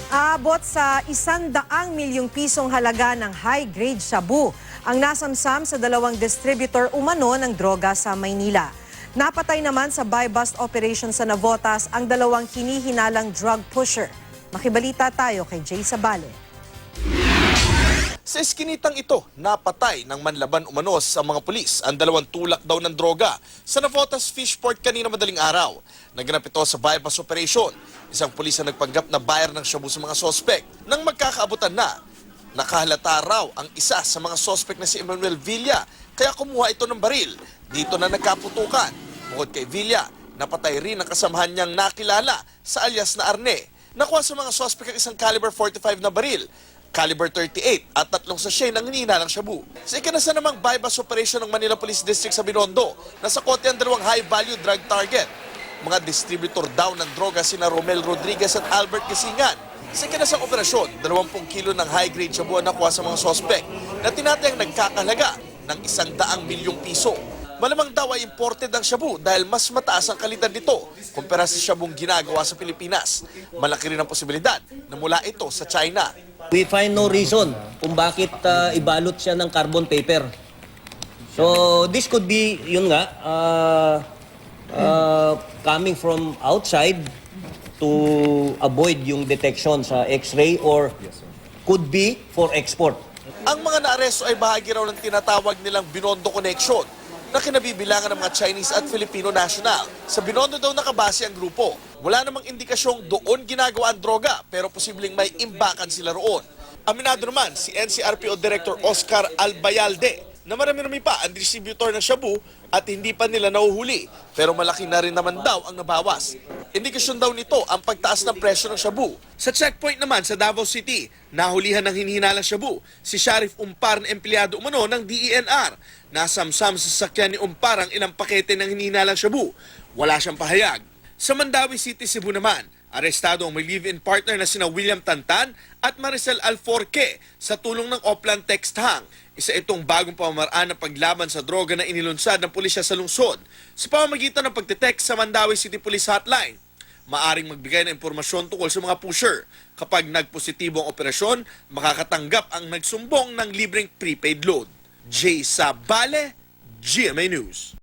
Aabot sa 100 milyong pisong halaga ng high-grade shabu ang nasamsam sa dalawang distributor umano ng droga sa Maynila. Napatay naman sa buy-bust operation sa Navotas ang dalawang hinihinalang drug pusher. Makibalita tayo kay Jay Sabale. Sa iskinitang ito, napatay ng manlaban umanos sa mga pulis ang dalawang tulak daw ng droga sa Navotas Fishport kanina madaling araw. Naganap ito sa buy-bust operation. Isang pulis ang nagpanggap na buyer ng shabu sa mga sospek. Nang magkakaabutan na, nakahalata raw ang isa sa mga sospek na si Emmanuel Villa, kaya kumuha ito ng baril. Dito na nagkaputukan. Bukod kay Villa, napatay rin ang kasamahan niyang nakilala sa alias na Arne. Nakuha sa mga sospek ang isang caliber 45 na baril, caliber 38 at 3 sachet ng hinihinalang shabu. Sa ikinasa namang buy-bust operation ng Manila Police District sa Binondo, nasa kote ang dalawang high-value drug target. Mga distributor daw ng droga sina Romel Rodriguez at Albert Gasingan. Sa ikinasang operasyon, 20 kilo ng high-grade shabu ang nakuha sa mga sospek na tinatayang nagkakalaga ng 100 milyong piso. Malamang daw ay imported ang shabu dahil mas mataas ang kalidad nito kumpara sa shabung ginagawa sa Pilipinas. Malaki rin ang posibilidad na mula ito sa China. We find no reason kung bakit ibalot siya ng carbon paper. So this could be, yun nga, coming from outside to avoid yung detection sa X-ray or could be for export. Ang mga naaresto ay bahagi raw ng tinatawag nilang Binondo Connection na kinabibilangan ng mga Chinese at Filipino national. Sa Binondo daw nakabase ang grupo. Wala namang indikasyong doon ginagawa ang droga pero posibleng may imbakan sila roon. Aminado naman si NCRPO Director Oscar Albayalde na marami-rami pa ang distributor ng shabu at hindi pa nila nahuhuli pero malaki na rin naman daw ang nabawas. Indikasyon daw nito ang pagtaas ng presyo ng shabu. Sa checkpoint naman sa Davao City, nahulihan ng hinihinalang shabu si Sheriff Umpar na empleyado umano ng DENR. Nasamsam sa sasakyan ni Umpar ang ilang pakete ng hinihinalang shabu. Wala siyang pahayag. Sa Mandawi City, Cebu naman, arestado ang may live-in partner na sina William Tantan at Maricel Alforque sa tulong ng Oplan Text Hang. Isa itong bagong pamamaraan ng paglaban sa droga na inilunsad ng pulisya sa lungsod. Sa pamamagitan ng pagtitext sa Mandawi City Police Hotline, maaring magbigay ng impormasyon tungkol sa mga pusher. Kapag nagpositibo ang operasyon, makakatanggap ang nagsumbong ng libreng prepaid load. Jay Sabale, GMA News.